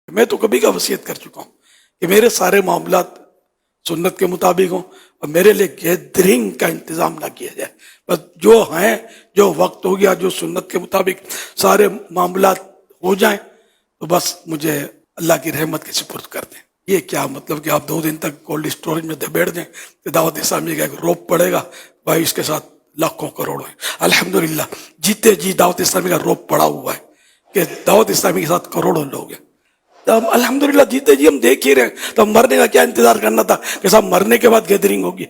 میں تو کبھی کا وصیت کر چکا ہوں کہ میرے سارے معاملات سنت کے مطابق ہوں اور میرے لیے گیدرنگ کا انتظام نہ کیا جائے. بس جو ہیں، جو وقت ہو گیا، جو سنت کے مطابق سارے معاملات ہو جائیں تو بس مجھے اللہ کی رحمت کے سپرد کر دیں. یہ کیا مطلب کہ آپ 2 دن تک کولڈ اسٹوریج میں بیٹھ دیں کہ دعوت اسلامی کا ایک روپ پڑے گا بھائی، اس کے ساتھ لاکھوں کروڑوں ہیں. الحمدللہ جیتے جی دعوت اسلامی کا روپ پڑا ہوا ہے کہ دعوت اسلامی کے ساتھ کروڑوں لوگ ہیں. تو ہم الحمدللہ جیتے جی ہم دیکھ ہی رہے ہیں، تو ہم مرنے کا کیا انتظار کرنا تھا کہ صاحب مرنے کے بعد گیدرنگ ہوگی؟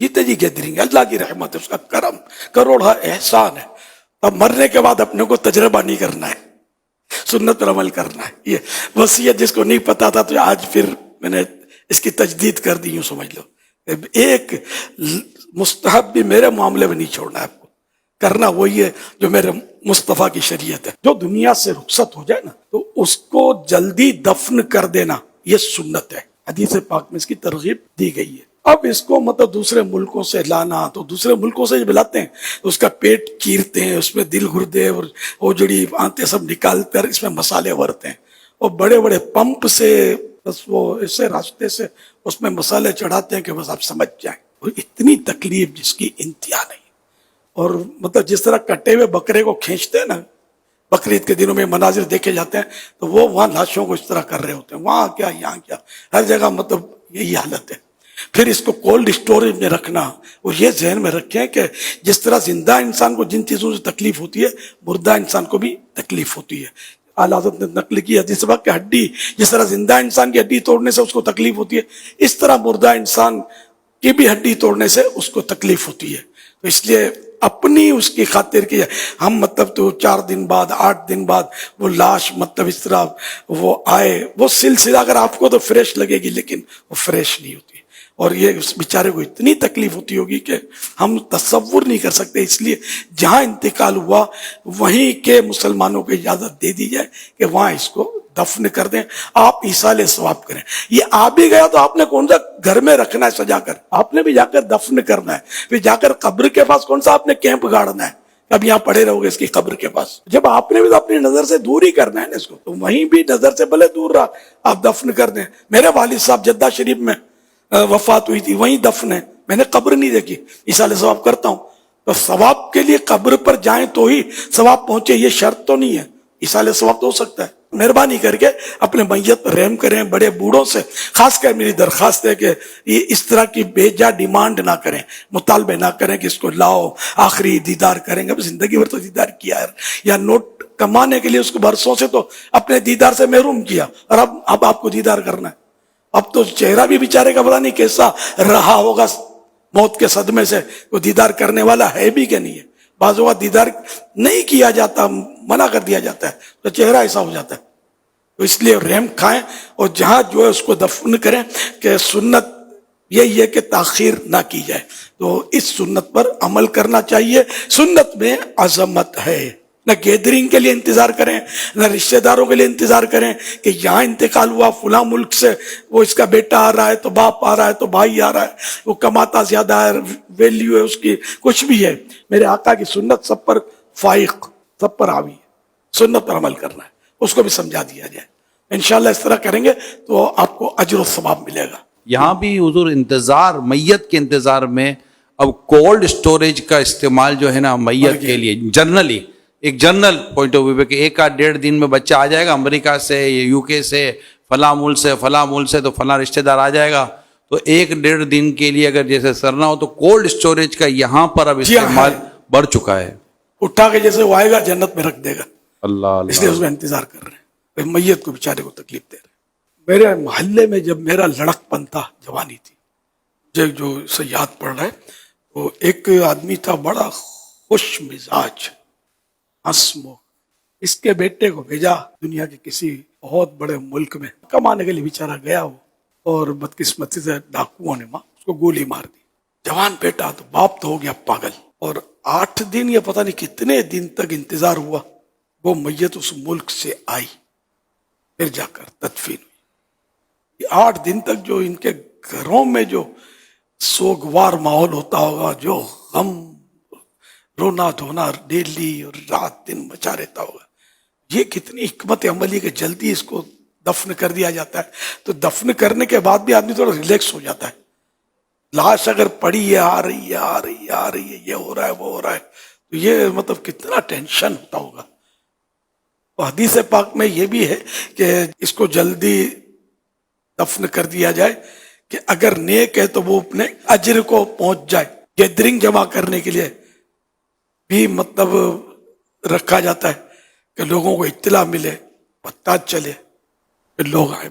جیتے جی گیدرنگ، اللہ کی رحمت ہے، اس کا کرم کروڑا احسان ہے. اب مرنے کے بعد اپنے کو تجربہ نہیں کرنا ہے، سنت پر عمل کرنا ہے. یہ وصیت جس کو نہیں پتا تھا تو آج پھر میں نے اس کی تجدید کر دی. یوں سمجھ لو ایک مستحب بھی میرے معاملے میں نہیں چھوڑنا ہے آپ کو، کرنا وہی ہے جو میرے مصطفیٰ کی شریعت ہے. جو دنیا سے رخصت ہو جائے نا تو اس کو جلدی دفن کر دینا، یہ سنت ہے. حدیث پاک میں اس کی ترغیب دی گئی ہے. اب اس کو مطلب دوسرے ملکوں سے لانا، تو دوسرے ملکوں سے جب لاتے ہیں تو اس کا پیٹ چیرتے ہیں، اس میں دل گردے اور وہ جڑی آنتیں سب نکال کر اس میں مسالے بھرتے ہیں، اور بڑے بڑے پمپ سے بس وہ اسے راستے سے اس میں مسالے چڑھاتے ہیں کہ بس آپ سمجھ جائیں. اور اتنی تکلیف جس کی انتہا نہیں. اور مطلب جس طرح کٹے ہوئے بکرے کو کھینچتے ہیں نا، بقرعید کے دنوں میں مناظر دیکھے جاتے ہیں تو وہ وہاں لاشوں کو اس طرح کر رہے ہوتے ہیں، وہاں کیا یہاں کیا، ہر جگہ مطلب یہی حالت ہے. پھر اس کو کولڈ اسٹوریج میں رکھنا، اور یہ ذہن میں رکھیں کہ جس طرح زندہ انسان کو جن چیزوں سے تکلیف ہوتی ہے مردہ انسان کو بھی تکلیف ہوتی ہے. اعلیٰ حضرت نے نقل کی حدیث پاک کہ ہڈی، جس طرح زندہ انسان کی ہڈی توڑنے سے اس کو تکلیف ہوتی ہے، اس طرح مردہ انسان کی بھی ہڈی توڑنے سے اس کو تکلیف ہوتی ہے. تو اس لیے اپنی اس کی خاطر کی ہم مطلب تو 4 دن بعد 8 دن بعد وہ لاش مطلب اس طرح وہ آئے، وہ سلسلہ اگر آپ کو تو فریش لگے گی لیکن وہ فریش نہیں ہوتی، اور یہ اس بیچارے کو اتنی تکلیف ہوتی ہوگی کہ ہم تصور نہیں کر سکتے. اس لیے جہاں انتقال ہوا وہیں کے مسلمانوں کو اجازت دے دی جائے کہ وہاں اس کو دفن کر دیں، آپ ایصال ثواب کریں. یہ آ بھی گیا تو آپ نے کون سا گھر میں رکھنا ہے سجا کر، آپ نے بھی جا کر دفن کرنا ہے. پھر جا کر قبر کے پاس کون سا آپ نے کیمپ گاڑنا ہے، اب یہاں پڑے رہو گے اس کی قبر کے پاس. جب آپ نے بھی تو اپنی نظر سے دور ہی کرنا ہے نا اس کو، تو وہیں بھی نظر سے بھلے دور رہا آپ دفن کر دیں. میرے والد صاحب جدہ شریف میں وفات ہوئی تھی، وہیں دفن ہے، میں نے قبر نہیں دیکھی. ایصال ثواب کرتا ہوں تو ثواب کے لیے قبر پر جائیں تو ہی ثواب پہنچے، یہ شرط تو نہیں ہے. ایصال ثواب تو ہو سکتا ہے. مہربانی کر کے اپنے میت پر رحم کریں. بڑے بوڑھوں سے خاص کر میری درخواست ہے کہ یہ اس طرح کی بے جا ڈیمانڈ نہ کریں، مطالبے نہ کریں کہ اس کو لاؤ آخری دیدار کریں گے. اب زندگی بھر تو دیدار کیا ہے، یا نوٹ کمانے کے لیے اس کو برسوں سے تو اپنے دیدار سے محروم کیا، اور اب آپ کو دیدار کرنا ہے. اب تو چہرہ بھی بیچارے کا پتہ نہیں کیسا رہا ہوگا موت کے صدمے سے، وہ دیدار کرنے والا ہے بھی کہ نہیں ہے. بعض اوقات دیدار نہیں کیا جاتا، منع کر دیا جاتا ہے تو چہرہ ایسا ہو جاتا ہے. تو اس لیے رحم کھائیں اور جہاں جو ہے اس کو دفن کریں. کہ سنت یہی ہے کہ تاخیر نہ کی جائے، تو اس سنت پر عمل کرنا چاہیے. سنت میں عظمت ہے. نہ گیدرنگ کے لیے انتظار کریں، نہ رشتہ داروں کے لیے انتظار کریں کہ یہاں انتقال ہوا فلاں ملک سے، وہ اس کا بیٹا آ رہا ہے تو باپ آ رہا ہے تو بھائی آ رہا ہے، وہ کماتا زیادہ ہے، ویلیو ہے اس کی، کچھ بھی ہے. میرے آقا کی سنت سب پر فائق، سب پر حاوی ہے. سنت پر عمل کرنا ہے، اس کو بھی سمجھا دیا جائے. انشاءاللہ اس طرح کریں گے تو آپ کو اجر و ثواب ملے گا. یہاں بھی حضور انتظار، میت کے انتظار میں اب کولڈ اسٹوریج کا استعمال جو ہے نا میت کے لیے جنرلی ایک جنرل پوائنٹ آف ویو ہے کہ 1-1.5 دن میں بچہ آ جائے گا امریکہ سے، یو کے سے، فلاں ملک سے، فلاں ملک سے، تو فلاں رشتہ دار آ جائے گا، تو 1-1.5 دن کے لیے اگر جیسے سرنا ہو تو کولڈ اسٹوریج کا یہاں پر اب استعمال بڑھ چکا ہے. اٹھا کے جیسے وہ آئے گا جنت میں رکھ دے گا. اللہ اس لیے اس میں انتظار کر رہے ہیں، میت کو بیچارے کو تکلیف دے رہے ہیں. میرے محلے میں جب میرا لڑک پن تھا، جوانی تھی، جو اسے یاد پڑ رہا ہے، تو ایک آدمی تھا بڑا خوش مزاج، ہنسمکھ. اس کے بیٹے کو بھیجا دنیا کے کسی بہت بڑے ملک میں کمانے کے لیے. بیچارہ گیا وہ، اور بدقسمتی سے ڈاکوؤں نے اس کو گولی مار دی. جوان بیٹا تو باپ تو ہو گیا پاگل. اور 8 دن یا پتہ نہیں کتنے دن تک انتظار ہوا، وہ میت اس ملک سے آئی، پھر جا کر تدفین ہوئی. 8 دن تک جو ان کے گھروں میں جو سوگوار ماحول ہوتا ہوگا، جو غم رونا دھونا ڈیلی اور رات دن مچا رہتا ہوگا. یہ کتنی حکمت عملی کہ جلدی اس کو دفن کر دیا جاتا ہے. تو دفن کرنے کے بعد بھی آدمی تھوڑا ریلیکس ہو جاتا ہے. لاش اگر پڑی ہے آ رہی ہے یہ ہو رہا ہے وہ ہو رہا ہے تو یہ مطلب کتنا ٹینشن ہوتا ہوگا. حدیث پاک میں یہ بھی ہے کہ اس کو جلدی دفن کر دیا جائے کہ اگر نیک ہے تو وہ اپنے اجر کو پہنچ جائے. گیدرنگ جمع کرنے کے لیے بھی مطلب رکھا جاتا ہے کہ لوگوں کو اطلاع ملے، پتہ چلے کہ لوگ آئے.